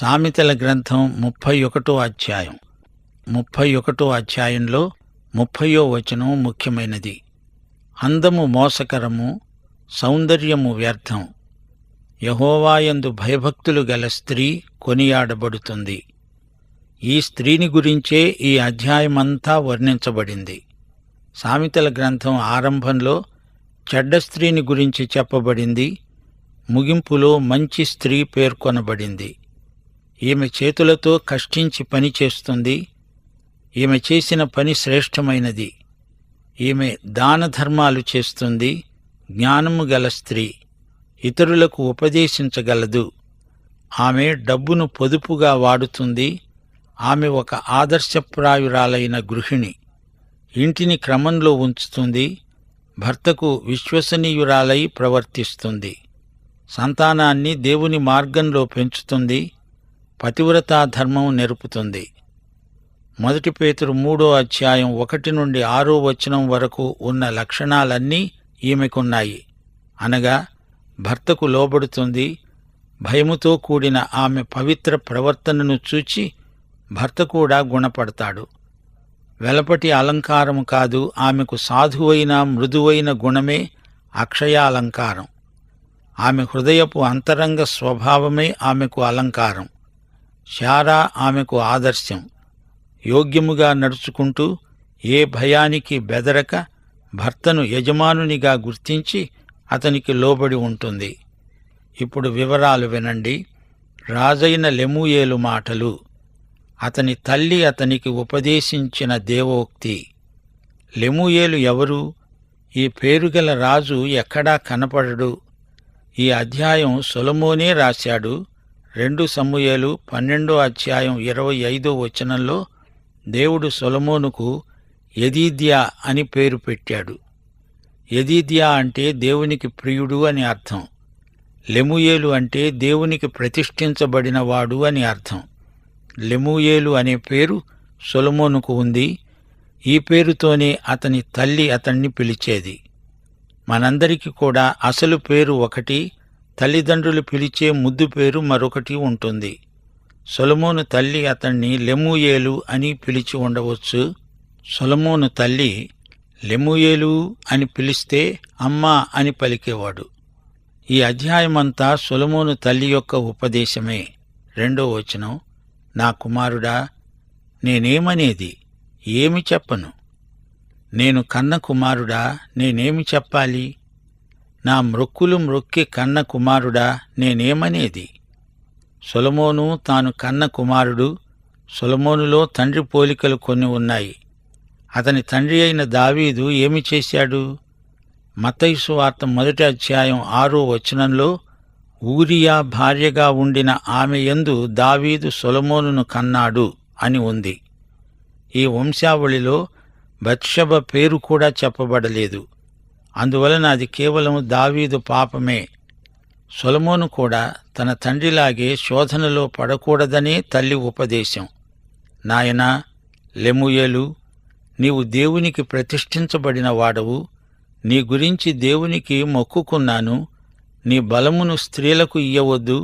సామెతల గ్రంథం 31 అధ్యాయం. 31 అధ్యాయంలో 30 వచనం ముఖ్యమైనది. అందము మోసకరము, సౌందర్యము వ్యర్థం. యెహోవాయందు భయభక్తులు గల స్త్రీ కొనియాడబడుతుంది. ఈ స్త్రీని గురించే ఈ అధ్యాయమంతా వర్ణించబడింది. సామెతల గ్రంథం ఆరంభంలో చెడ్డ స్త్రీని గురించి చెప్పబడింది. ముగింపులో మంచి స్త్రీ పేర్కొనబడింది. ఈమె చేతులతో కష్టించి పని చేస్తుంది. ఈమె చేసిన పని శ్రేష్టమైనది. ఈమె దానధర్మాలు చేస్తుంది. జ్ఞానము గల స్త్రీ, ఇతరులకు ఉపదేశించగలదు. ఆమె డబ్బును పొదుపుగా వాడుతుంది. ఆమె ఒక ఆదర్శప్రాయురాలైన గృహిణి. ఇంటిని క్రమంలో ఉంచుతుంది. భర్తకు విశ్వసనీయురాలై ప్రవర్తిస్తుంది. సంతానాన్ని దేవుని మార్గంలో పెంచుతుంది. పతివ్రతా ధర్మం నెరుపుతుంది. 1 పేతురు 3 అధ్యాయం 1 నుండి 6 వచనం వరకు ఉన్న లక్షణాలన్నీ ఈమెకున్నాయి. అనగా భర్తకు లోబడుతుంది. భయముతో కూడిన ఆమె పవిత్ర ప్రవర్తనను చూచి భర్త కూడా గుణపడతాడు. వెలపటి అలంకారము కాదు, ఆమెకు సాధువైన మృదువైన గుణమే అక్షయాలంకారం. ఆమె హృదయపు అంతరంగ స్వభావమే ఆమెకు అలంకారం. శారా ఆమెకు ఆదర్శం. యోగ్యముగా నడుచుకుంటూ ఏ భయానికి బెదరక భర్తను యజమానునిగా గుర్తించి అతనికి లోబడి ఉంటుంది. ఇప్పుడు వివరాలు వినండి. రాజైన లెమూయేలు మాటలు. అతని తల్లి అతనికి ఉపదేశించిన దేవోక్తి. లెమూయేలు ఎవరు? ఈ పేరుగల రాజు ఎక్కడా కనపడడు. ఈ అధ్యాయం సొలొమోనే రాశాడు. 2 సమూయేలు 12 అధ్యాయం 25 వచనంలో దేవుడు సొలొమోనుకు యెదీద్యా అని పేరు పెట్టాడు. యెదీద్యా అంటే దేవునికి ప్రియుడు అని అర్థం. లెమూయేలు అంటే దేవునికి ప్రతిష్ఠించబడినవాడు అని అర్థం. లెమూయేలు అనే పేరు సొలొమోనుకు ఉంది. ఈ పేరుతోనే అతని తల్లి అతన్ని పిలిచేది. మనందరికీ కూడా అసలు పేరు ఒకటి, తల్లిదండ్రులు పిలిచే ముద్దు పేరు మరొకటి ఉంటుంది. సొలొమోను తల్లి అతన్ని లెమూయేలు అని పిలిచి ఉండవచ్చు. సొలొమోను తల్లి లెమూయేలు అని పిలిస్తే అమ్మా అని పలికేవాడు. ఈ అధ్యాయమంతా సొలొమోను తల్లి యొక్క ఉపదేశమే. 2వ వచనం, నా కుమారుడా, నేనేమనేది? ఏమి చెప్పను? నేను కన్న కుమారుడా, నేనేమి చెప్పాలి? నా మ్రొక్కులు మ్రొక్కి కన్న కుమారుడా, నేనేమనేది? సొలొమోను తాను కన్న కుమారుడు. సొలొమోనులో తండ్రి పోలికలు కొన్ని ఉన్నాయి. అతని తండ్రి అయిన దావీదు ఏమి చేశాడు? మత్తయి సువార్త 1 అధ్యాయం 6 వచనంలో ఊరియా భార్యగా ఉండిన ఆమె యందు దావీదు సొలొమోనును కన్నాడు అని ఉంది. ఈ వంశావళిలో బత్షెబ పేరు కూడా చెప్పబడలేదు. అందువలన అది కేవలం దావీదు పాపమే. సొలొమోను కూడా తన తండ్రిలాగే శోధనలో పడకూడదనే తల్లి ఉపదేశం. నాయనా లెమూయేలు, నీవు దేవునికి ప్రతిష్ఠించబడిన వాడవు. నీ గురించి దేవునికి మొక్కుకున్నాను. నీ బలమును స్త్రీలకు ఇయ్యవద్దు.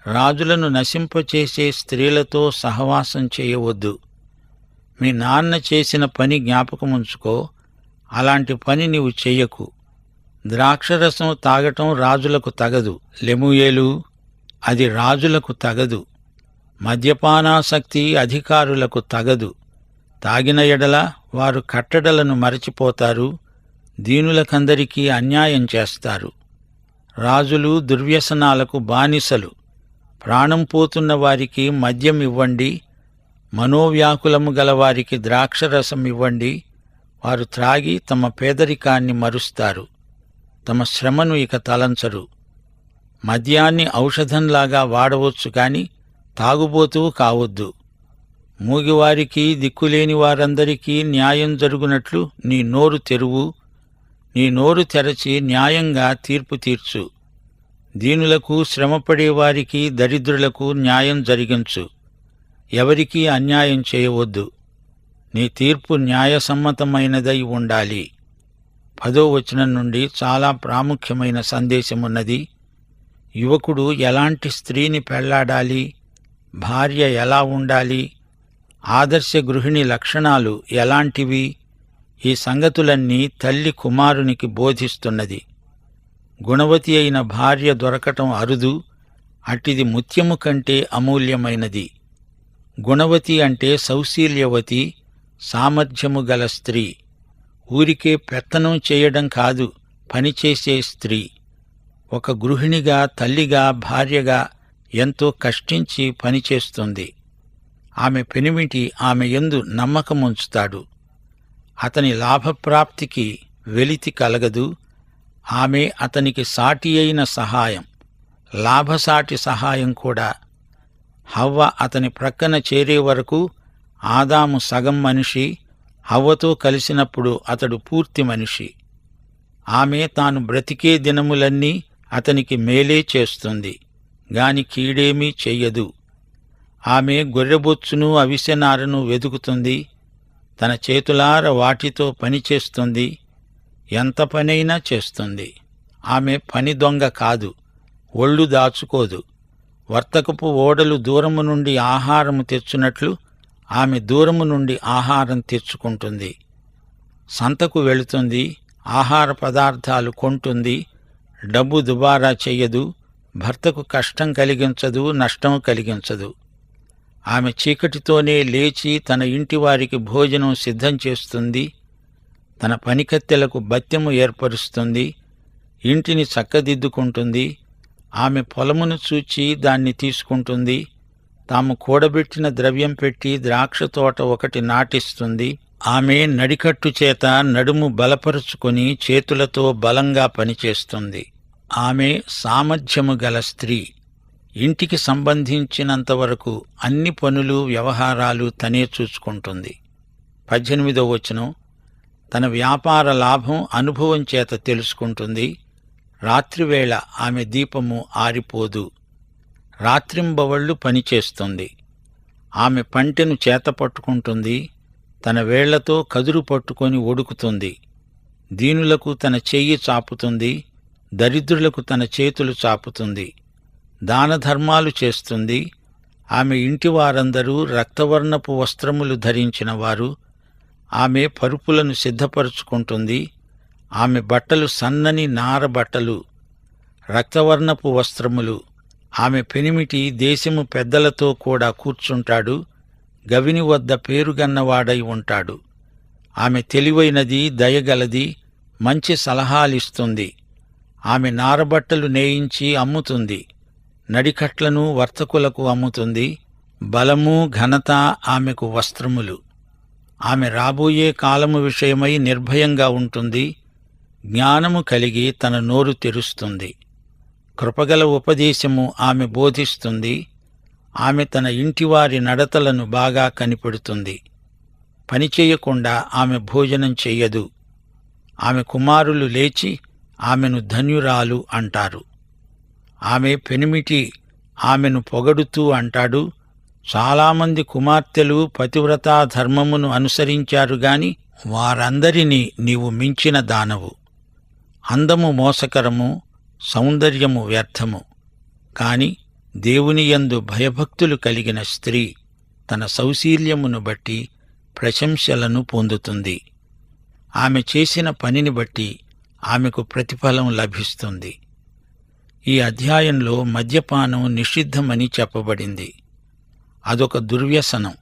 రాజులను నశింపచేసే స్త్రీలతో సహవాసం చేయవద్దు. మీ నాన్న చేసిన పని జ్ఞాపకముంచుకో. అలాంటి పని నీవు చెయ్యకు. ద్రాక్షరసం తాగటం రాజులకు తగదు. లెమూయేలు, అది రాజులకు తగదు. మద్యపానాసక్తి అధికారులకు తగదు. తాగిన ఎడల వారు కట్టడలను మరచిపోతారు. దీనులకందరికీ అన్యాయం చేస్తారు. రాజులు దుర్వ్యసనాలకు బానిసలు. ప్రాణం పోతున్న వారికి మద్యం ఇవ్వండి. మనోవ్యాకులము గలవారికి ద్రాక్షరసం ఇవ్వండి. వారు త్రాగి తమ పేదరికాన్ని మరుస్తారు. తమ శ్రమను ఇక తలంచరు. మద్యాన్ని ఔషధంలాగా వాడవచ్చు కాని తాగుబోతూ కావద్దు. మూగివారికి దిక్కులేని వారందరికీ న్యాయం జరుగునట్లు నీ నోరు తెరువు. నీ నోరు తెరచి న్యాయంగా తీర్పు తీర్చు. దీనులకు, శ్రమపడేవారికి, దరిద్రులకు న్యాయం జరిగించు. ఎవరికీ అన్యాయం చేయవద్దు. నీ తీర్పు న్యాయసమ్మతమైనదై ఉండాలి. 10వ వచనం నుండి చాలా ప్రాముఖ్యమైన సందేశమున్నది. యువకుడు ఎలాంటి స్త్రీని పెళ్లాడాలి? భార్య ఎలా ఉండాలి, ఆదర్శ గృహిణి లక్షణాలు ఎలాంటివి, ఈ సంగతులన్నీ తల్లి కుమారునికి బోధిస్తున్నది. గుణవతి అయిన భార్య దొరకటం అరుదు, అట్టిది ముత్యము కంటే అమూల్యమైనది. గుణవతి అంటే సౌశీల్యవతి, సామర్థ్యము గల స్త్రీ. ఊరికే పెత్తనం చేయడం కాదు, పనిచేసే స్త్రీ. ఒక గృహిణిగా, తల్లిగా, భార్యగా ఎంతో కష్టించి పనిచేస్తుంది. ఆమె పెనిమిటి ఆమె యందు నమ్మకముంచుతాడు. అతని లాభప్రాప్తికి వెలితి కలగదు. ఆమె అతనికి సాటి అయిన సహాయం, లాభసాటి సహాయం కూడా. హవ్వ అతని ప్రక్కన చేరే వరకు ఆదాము సగం మనిషి, హవ్వతో కలిసినప్పుడు అతడు పూర్తి మనిషి. ఆమె తాను బ్రతికే దినములన్నీ అతనికి మేలే చేస్తుంది గాని కీడేమీ చెయ్యదు. ఆమె గొర్రెబొచ్చును అవిసెనారను వెదుకుతుంది, తన చేతులార వాటితో పనిచేస్తుంది, ఎంత పనైనా చేస్తుంది. ఆమె పని దొంగ కాదు, ఒళ్ళు దాచుకోదు. వర్తకపు ఓడలు దూరము నుండి ఆహారము తెచ్చునట్లు ఆమె దూరము నుండి ఆహారం తెచ్చుకుంటుంది. సంతకు వెళుతుంది, ఆహార పదార్థాలు కొంటుంది, డబ్బు దుబారా చెయ్యదు, భర్తకు కష్టం కలిగించదు, నష్టం కలిగించదు. ఆమె చీకటితోనే లేచి తన ఇంటివారికి భోజనం సిద్ధం చేస్తుంది, తన పనికత్తెలకు బత్తెము ఏర్పరుస్తుంది, ఇంటిని చక్కదిద్దుకుంటుంది. ఆమె పొలమును చూచి దాన్ని తీసుకుంటుంది, తాము కూడబెట్టిన ద్రవ్యం పెట్టి ద్రాక్షతోట ఒకటి నాటిస్తుంది. ఆమె నడికట్టు చేత నడుము బలపరుచుకొని చేతులతో బలంగా పనిచేస్తుంది. ఆమె సామర్థ్యము గల స్త్రీ. ఇంటికి సంబంధించినంతవరకు అన్ని పనులు, వ్యవహారాలు తనే చూసుకుంటుంది. 18వ వచనం, తన వ్యాపార లాభం అనుభవం చేత తెలుసుకుంటుంది. రాత్రివేళ ఆమె దీపము ఆరిపోదు, రాత్రింబవళ్ళు పనిచేస్తుంది. ఆమె పంటెను చేతపట్టుకుంటుంది, తన వేళ్లతో కదురు పట్టుకొని ఒడుకుతుంది. దీనులకు తన చెయ్యి చాపుతుంది, దరిద్రులకు తన చేతులు చాపుతుంది. దానధర్మాలు చేస్తుంది. ఆమె ఇంటివారందరూ రక్తవర్ణపు వస్త్రములు ధరించిన వారు. ఆమె పరుపులను సిద్ధపరుచుకుంటుంది. ఆమె బట్టలు సన్నని నార బట్టలు, రక్తవర్ణపు వస్త్రములు. ఆమె పెనిమిటి దేశము పెద్దలతో కూడా కూర్చుంటాడు, గవిని వద్ద పేరుగన్నవాడై ఉంటాడు. ఆమె తెలివైనది, దయగలది, మంచి సలహాలిస్తుంది. ఆమె నారబట్టలు నేయించి అమ్ముతుంది, నడికట్లను వర్తకులకు అమ్ముతుంది. బలము, ఘనత ఆమెకు వస్త్రములు. ఆమె రాబోయే కాలము విషయమై నిర్భయంగా ఉంటుంది. జ్ఞానము కలిగి తన నోరు తెరుస్తుంది. కృపగల ఉపదేశము ఆమె బోధిస్తుంది. ఆమె తన ఇంటివారి నడతలను బాగా కనిపెడుతుంది. పనిచేయకుండా ఆమె భోజనం చెయ్యదు. ఆమె కుమారులు లేచి ఆమెను ధన్యురాలు అంటారు. ఆమె పెనిమిటి ఆమెను పొగడుతూ అంటాడు, చాలామంది కుమార్తెలు పతివ్రతా ధర్మమును అనుసరించారు గాని వారందరినీ నీవు మించిన దానవు. అందము మోసకరము, సౌందర్యము వ్యర్థము. కాని దేవునియందు భయభక్తులు కలిగిన స్త్రీ తన సౌశీల్యమును బట్టి ప్రశంసలను పొందుతుంది. ఆమె చేసిన పనిని బట్టి ఆమెకు ప్రతిఫలం లభిస్తుంది. ఈ అధ్యాయంలో మద్యపానం నిషిద్ధమని చెప్పబడింది. అదొక దుర్వ్యసనం,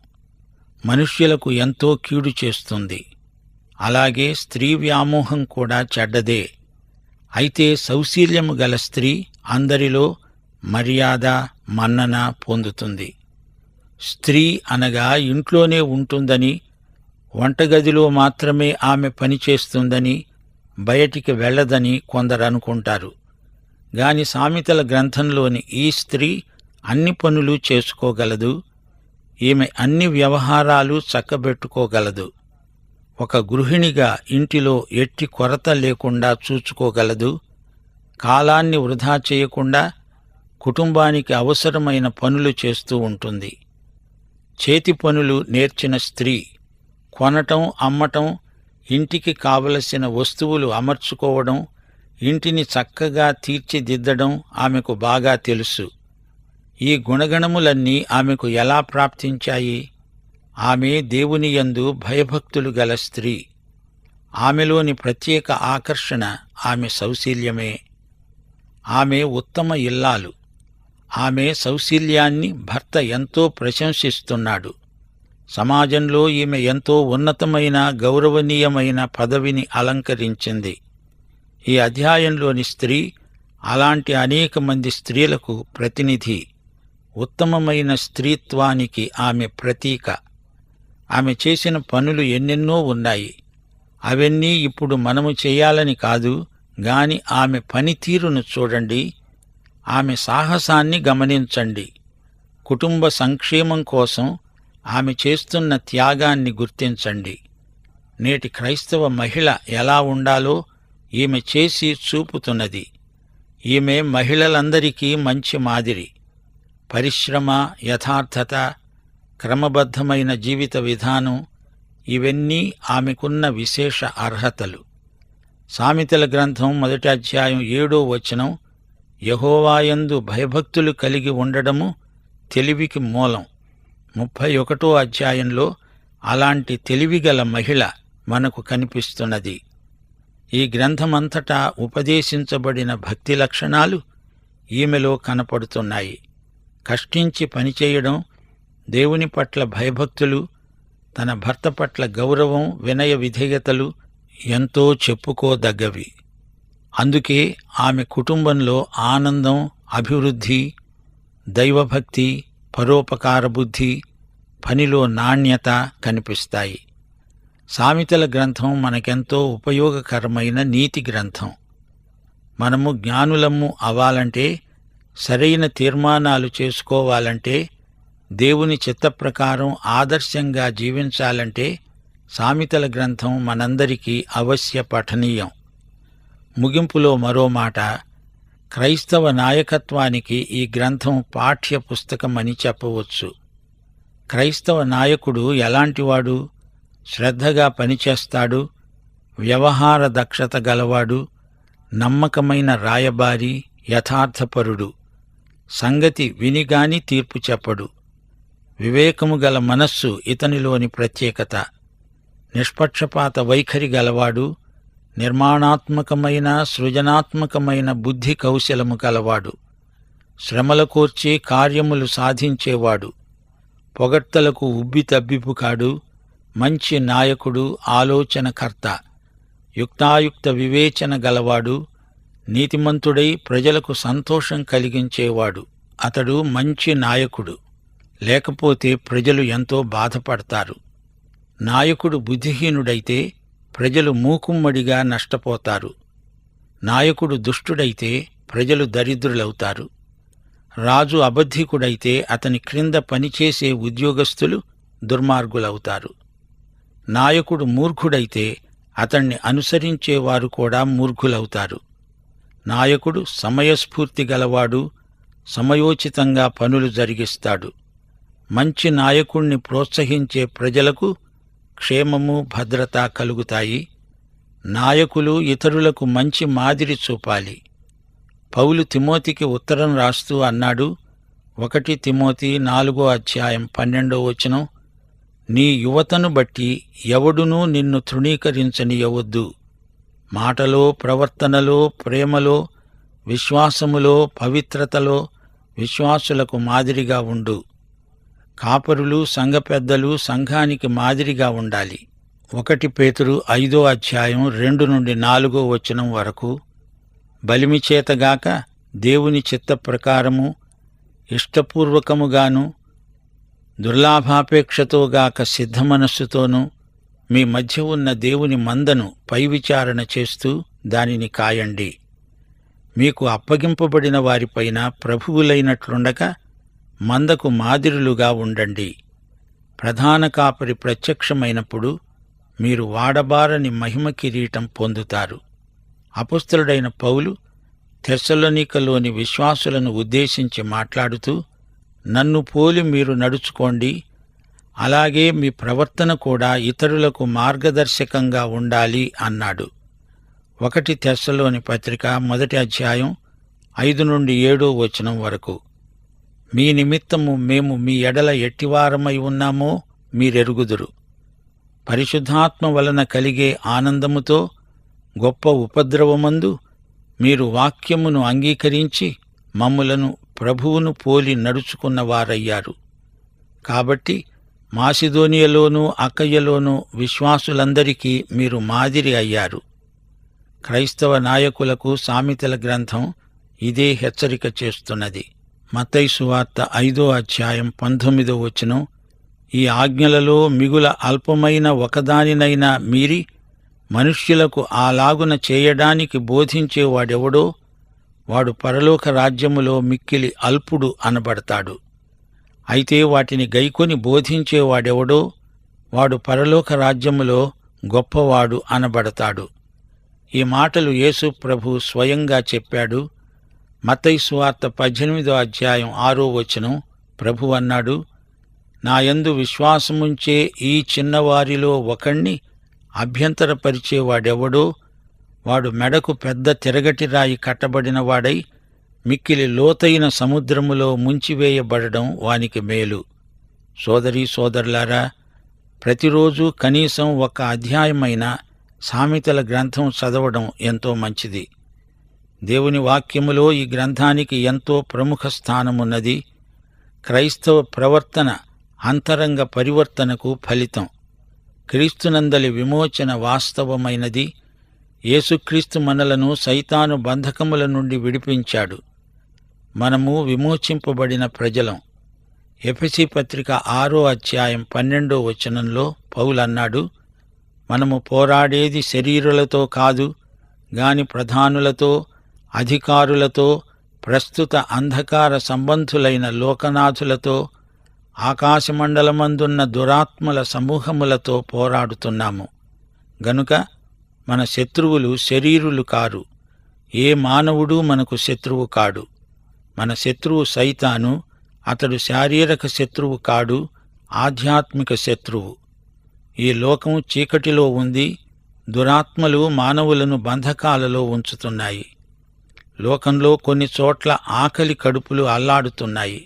మనుష్యులకు ఎంతో కీడు చేస్తుంది. అలాగే స్త్రీ వ్యామోహం కూడా చెడ్డదే. అయితే సౌశీల్యము గల స్త్రీ అందరిలో మర్యాద, మన్నన పొందుతుంది. స్త్రీ అనగా ఇంట్లోనే ఉంటుందని, వంటగదిలో మాత్రమే ఆమె పనిచేస్తుందని, బయటికి వెళ్లదని కొందరనుకుంటారు. గాని సామెతల గ్రంథంలోని ఈ స్త్రీ అన్ని పనులు చేసుకోగలదు. ఈమె అన్ని వ్యవహారాలు చక్కబెట్టుకోగలదు. ఒక గృహిణిగా ఇంటిలో ఎట్టి కొరత లేకుండా చూచుకోగలదు. కాలాన్ని వృధా చేయకుండా కుటుంబానికి అవసరమైన పనులు చేస్తూ ఉంటుంది. చేతి పనులు నేర్చిన స్త్రీ కొనటం, అమ్మటం, ఇంటికి కావలసిన వస్తువులు అమర్చుకోవడం, ఇంటిని చక్కగా తీర్చిదిద్దడం ఆమెకు బాగా తెలుసు. ఈ గుణగణములన్నీ ఆమెకు ఎలా ప్రాప్తించాయి? ఆమె దేవుని యందు భయభక్తులు గల స్త్రీ. ఆమెలోని ప్రత్యేక ఆకర్షణ ఆమె సౌశీల్యమే. ఆమె ఉత్తమ ఇల్లాలు. ఆమె సౌశీల్యాన్ని భర్త ఎంతో ప్రశంసిస్తున్నాడు. సమాజంలో ఈమె ఎంతో ఉన్నతమైన గౌరవనీయమైన పదవిని అలంకరించింది. ఈ అధ్యాయంలోని స్త్రీ అలాంటి అనేక మంది స్త్రీలకు ప్రతినిధి. ఉత్తమమైన స్త్రీత్వానికి ఆమె ప్రతీక. ఆమె చేసిన పనులు ఎన్నెన్నో ఉన్నాయి. అవన్నీ ఇప్పుడు మనము చేయాలని కాదు గాని ఆమె పనితీరును చూడండి. ఆమె సాహసాన్ని గమనించండి. కుటుంబ సంక్షేమం కోసం ఆమె చేస్తున్న త్యాగాన్ని గుర్తించండి. నేటి క్రైస్తవ మహిళ ఎలా ఉండాలో ఈమె చేసి చూపుతున్నది. ఈమె మహిళలందరికీ మంచి మాదిరి. పరిశ్రమ, యథార్థత, క్రమబద్ధమైన జీవిత విధానం ఇవన్నీ ఆమెకున్న విశేష అర్హతలు. సామెతల గ్రంథం 1వ అధ్యాయం 7వ వచనం, యెహోవాయందు భయభక్తులు కలిగి ఉండడము తెలివికి మూలం. 31వ అధ్యాయంలో అలాంటి తెలివిగల మహిళ మనకు కనిపిస్తున్నది. ఈ గ్రంథమంతటా ఉపదేశించబడిన భక్తి లక్షణాలు ఈమెలో కనపడుతున్నాయి. కష్టించి పనిచేయడం, దేవుని పట్ల భయభక్తులు, తన భర్త పట్ల గౌరవం, వినయ విధేయతలు ఎంతో చెప్పుకోదగ్గవి. అందుకే ఆమె కుటుంబంలో ఆనందం, అభివృద్ధి, దైవభక్తి, పరోపకార బుద్ధి, పనిలో నాణ్యత కనిపిస్తాయి. సామెతల గ్రంథం మనకెంతో ఉపయోగకరమైన నీతి గ్రంథం. మనము జ్ఞానులము అవ్వాలంటే, సరైన తీర్మానాలు చేసుకోవాలంటే, దేవుని చిత్తప్రకారం ఆదర్శంగా జీవించాలంటే సామెతల గ్రంథం మనందరికీ అవశ్య పఠనీయం. ముగింపులో మరో మాట, క్రైస్తవ నాయకత్వానికి ఈ గ్రంథం పాఠ్య పుస్తకమని చెప్పవచ్చు. క్రైస్తవ నాయకుడు ఎలాంటివాడు? శ్రద్ధగా పనిచేస్తాడు, వ్యవహార దక్షత గలవాడు, నమ్మకమైన రాయబారి, యథార్థపరుడు, సంగతి వినిగాని తీర్పు చెప్పడు, వివేకము గల మనస్సు ఇతనిలోని ప్రత్యేకత, నిష్పక్షపాత వైఖరి గలవాడు, నిర్మాణాత్మకమైన సృజనాత్మకమైన బుద్ధి కౌశలము గలవాడు, శ్రమల కోర్చి కార్యములు సాధించేవాడు, పొగడ్తలకు ఉబ్బి తబ్బిపు కాడు, మంచి నాయకుడు, ఆలోచనకర్త, యుక్తాయుక్త వివేచన గలవాడు, నీతిమంతుడై ప్రజలకు సంతోషం కలిగించేవాడు. అతడు మంచి నాయకుడు. లేకపోతే ప్రజలు ఎంతో బాధపడతారు. నాయకుడు బుద్ధిహీనుడైతే ప్రజలు మూకుమ్మడిగా నష్టపోతారు. నాయకుడు దుష్టుడైతే ప్రజలు దరిద్రులవుతారు. రాజు అబద్ధికుడైతే అతని క్రింద పనిచేసే ఉద్యోగస్తులు దుర్మార్గులవుతారు. నాయకుడు మూర్ఖుడైతే అతణ్ణి అనుసరించేవారు కూడా మూర్ఖులవుతారు. నాయకుడు సమయస్ఫూర్తి గలవాడు, సమయోచితంగా పనులు జరిగిస్తాడు. మంచి నాయకుణ్ణి ప్రోత్సహించే ప్రజలకు క్షేమము, భద్రత కలుగుతాయి. నాయకులు ఇతరులకు మంచి మాదిరి చూపాలి. పౌలు తిమోతికి ఉత్తరం రాస్తూ అన్నాడు, 1 తిమోతి 4వ అధ్యాయం 12వ వచనం, నీ యువతను బట్టి ఎవడునూ నిన్ను తృణీకరించనియవద్దు. మాటలో, ప్రవర్తనలో, ప్రేమలో, విశ్వాసములో, పవిత్రతలో విశ్వాసులకు మాదిరిగా ఉండు. కాపరులు, సంఘ పెద్దలు సంఘానికి మాదిరిగా ఉండాలి. 1 పేతురు 5వ అధ్యాయం 2 నుండి 4వ వచనం వరకు, బలిమిచేతగాక దేవుని చిత్త ప్రకారము ఇష్టపూర్వకముగాను దుర్లాభాపేక్షతోగాక సిద్ధమనస్సుతోనూ మీ మధ్య ఉన్న దేవుని మందను పై విచారణ చేస్తూ దానిని కాయండి. మీకు అప్పగింపబడిన వారిపైన ప్రభువులైనట్లుండక మందకు మాదిరులుగా ఉండండి. ప్రధాన కాపరి ప్రత్యక్షమైనప్పుడు మీరు వాడబారని మహిమ కిరీటం పొందుతారు. అపొస్తలుడైన పౌలు తెస్సలోనికలోని విశ్వాసులను ఉద్దేశించి మాట్లాడుతూ, నన్ను పోలి మీరు నడుచుకోండి, అలాగే మీ ప్రవర్తన కూడా ఇతరులకు మార్గదర్శకంగా ఉండాలి అన్నాడు. 1 తెస్సలోని పత్రిక 1వ అధ్యాయం 5 నుండి 7వ వచనం వరకు. మీ నిమిత్తము మేము మీ ఎడల ఎట్టివారమై ఉన్నామో మీరెరుగుదురు. పరిశుద్ధాత్మ వలన కలిగే ఆనందముతో గొప్ప ఉపద్రవమందు మీరు వాక్యమును అంగీకరించి మమ్ములను ప్రభువును పోలి నడుచుకున్నవారయ్యారు. కాబట్టి మాసిదోనియలోనూ అకయ్యలోనూ విశ్వాసులందరికీ మీరు మాదిరి అయ్యారు. క్రైస్తవ నాయకులకు సామెతల గ్రంథం ఇదే హెచ్చరిక చేస్తున్నది. మత్తయి సువార్త 5వ అధ్యాయం 19వ వచనం, ఈ ఆజ్ఞలలో మిగుల అల్పమైన ఒకదానినైనా మీరి మనుష్యులకు అలాగున చేయడానికి బోధించేవాడెవడో వాడు పరలోక రాజ్యములో మిక్కిలి అల్పుడు అనబడతాడు. అయితే వాటిని గైకొని బోధించేవాడెవడో వాడు పరలోక రాజ్యములో గొప్పవాడు అనబడతాడు. ఈ మాటలు యేసు ప్రభు స్వయంగా చెప్పాడు. మత్తయి సువార్త 18వ అధ్యాయం 6వ వచనం ప్రభు అన్నాడు, నాయందు విశ్వాసముంచే ఈ చిన్నవారిలో ఒకణ్ణి అభ్యంతరపరిచేవాడెవడో వాడు మెడకు పెద్ద తిరగటి రాయి కట్టబడినవాడై మిక్కిలి లోతైన సముద్రములో ముంచివేయబడడం వానికి మేలు. సోదరీ సోదరులారా, ప్రతిరోజు కనీసం ఒక అధ్యాయమైన సామెతల గ్రంథం చదవడం ఎంతో మంచిది. దేవుని వాక్యములో ఈ గ్రంథానికి ఎంతో ప్రముఖ స్థానమున్నది. క్రైస్తవ ప్రవర్తన అంతరంగ పరివర్తనకు ఫలితం. క్రీస్తునందలి విమోచన వాస్తవమైనది. యేసుక్రీస్తు మనలను సైతాను బంధకముల నుండి విడిపించాడు. మనము విమోచింపబడిన ప్రజలం. ఎఫెసీ పత్రిక 6వ అధ్యాయం 12వ వచనంలో పౌలన్నాడు, మనము పోరాడేది శరీరులతో కాదు గాని ప్రధానులతో, అధికారులతో, ప్రస్తుత అంధకార సంబంధులైన లోకనాథులతో, ఆకాశమండలమందున్న దురాత్మల సమూహములతో పోరాడుతున్నాము. గనుక మన శత్రువులు శరీరులు కారు. ఏ మానవుడు మనకు శత్రువు కాడు. మన శత్రువు సైతాను. అతడు శారీరక శత్రువు కాడు, ఆధ్యాత్మిక శత్రువు. ఈ లోకం చీకటిలో ఉంది. దురాత్మలు మానవులను బంధకాలలో ఉంచుతున్నాయి. లోకంలో కొన్ని చోట్ల ఆకలి కడుపులు అల్లాడుతున్నాయి.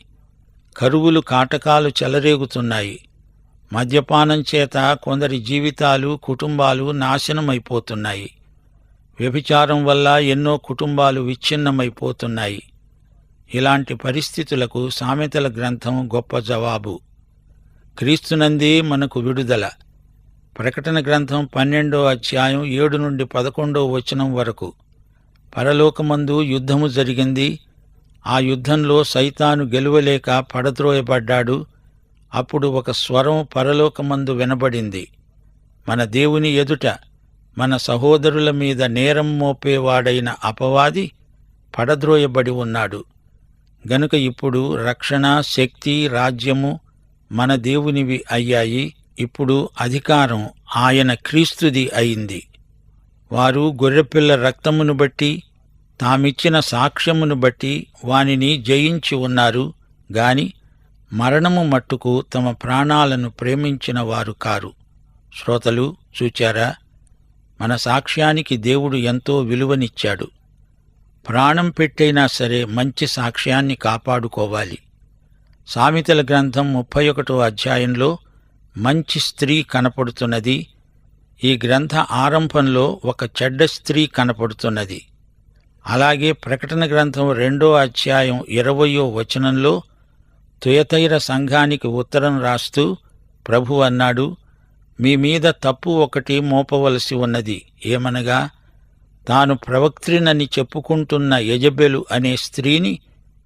కరువులు కాటకాలు చెలరేగుతున్నాయి. మద్యపానం చేత కొందరి జీవితాలు, కుటుంబాలు నాశనమైపోతున్నాయి. వ్యభిచారం వల్ల ఎన్నో కుటుంబాలు విచ్ఛిన్నమైపోతున్నాయి. ఇలాంటి పరిస్థితులకు సామెతల గ్రంథం గొప్ప జవాబు. క్రీస్తునందే మనకు విడుదల. ప్రకటన గ్రంథం 12వ అధ్యాయం 7 నుండి 11వ వచనం వరకు పరలోకమందు యుద్ధము జరిగింది. ఆ యుద్ధంలో సైతాను గెలువలేక పడద్రోయబడ్డాడు. అప్పుడు ఒక స్వరం పరలోకమందు వినబడింది, మన దేవుని ఎదుట మన సహోదరుల మీద నేరం మోపేవాడైన అపవాది పడద్రోయబడి ఉన్నాడు. గనుక ఇప్పుడు రక్షణ, శక్తి, రాజ్యము మన దేవునివి అయ్యాయి. ఇప్పుడు అధికారం ఆయన క్రీస్తుది అయింది. వారు గొర్రెపిల్ల రక్తమును బట్టి, తామిచ్చిన సాక్ష్యమును బట్టి వానిని జయించి ఉన్నారు గాని మరణము మట్టుకు తమ ప్రాణాలను ప్రేమించిన వారు కారు. శ్రోతలు చూచారా, మన సాక్ష్యానికి దేవుడు ఎంతో విలువనిచ్చాడు. ప్రాణం పెట్టైనా సరే మంచి సాక్ష్యాన్ని కాపాడుకోవాలి. సామెతల గ్రంథం 31వ అధ్యాయంలో మంచి స్త్రీ కనపడుతున్నది. ఈ గ్రంథ ఆరంభంలో ఒక చెడ్డ స్త్రీ కనపడుతున్నది. అలాగే ప్రకటన గ్రంథం 2వ అధ్యాయం 20వ వచనంలో తుయతైర సంఘానికి ఉత్తరం రాస్తూ ప్రభు అన్నాడు, మీ మీద తప్పు ఒకటి మోపవలసి ఉన్నది. ఏమనగా, తాను ప్రవక్త్రినని చెప్పుకుంటున్న యెజబెలు అనే స్త్రీని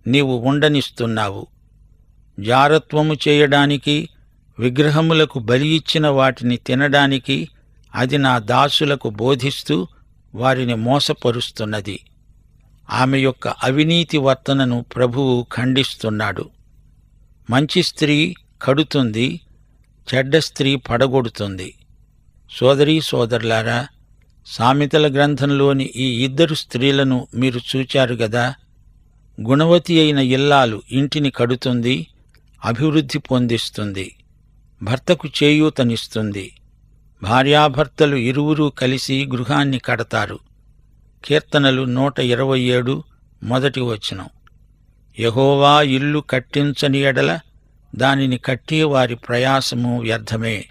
నీవు ఉండనిస్తున్నావు. జారత్వము చేయడానికి, విగ్రహములకు బలి ఇచ్చిన వాటిని తినడానికి అది నా దాసులకు బోధిస్తూ వారిని మోసపరుస్తున్నది. ఆమె యొక్క అవినీతి వర్తనను ప్రభువు ఖండిస్తున్నాడు. మంచి స్త్రీ కడుతుంది, చెడ్డ స్త్రీ పడగొడుతుంది. సోదరీ సోదరులారా, సామెతల గ్రంథంలోని ఈ ఇద్దరు స్త్రీలను మీరు చూచారు గదా. గుణవతి అయిన ఇల్లాలు ఇంటిని కడుతుంది, అభివృద్ధి పొందిస్తుంది, భర్తకు చేయూతనిస్తుంది. భార్యాభర్తలు ఇరువురూ కలిసి గృహాన్ని కడతారు. కీర్తనలు 127 మొదటి వచనం. యెహోవా ఇల్లు కట్టించని ఎడల దానిని కట్టేవారి ప్రయాసము వ్యర్థమే.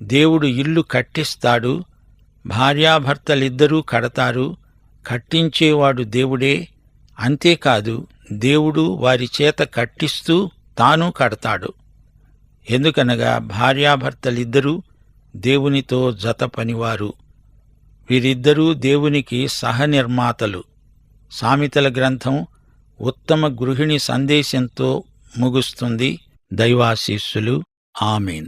దేవుడు ఇల్లు కట్టిస్తాడు, భార్యాభర్తలిద్దరూ కడతారు, కట్టించేవాడు దేవుడే. అంతేకాదు, దేవుడు వారి చేత కట్టిస్తూ తాను కడతాడు. ఎందుకనగా భార్యాభర్తలిద్దరూ దేవునితో జత పనివారు. వీరిద్దరూ దేవునికి సహనిర్మాతలు. సామెతల గ్రంథం ఉత్తమ గృహిణి సందేశంతో ముగుస్తుంది. దైవాశీస్సులు. ఆమేన్.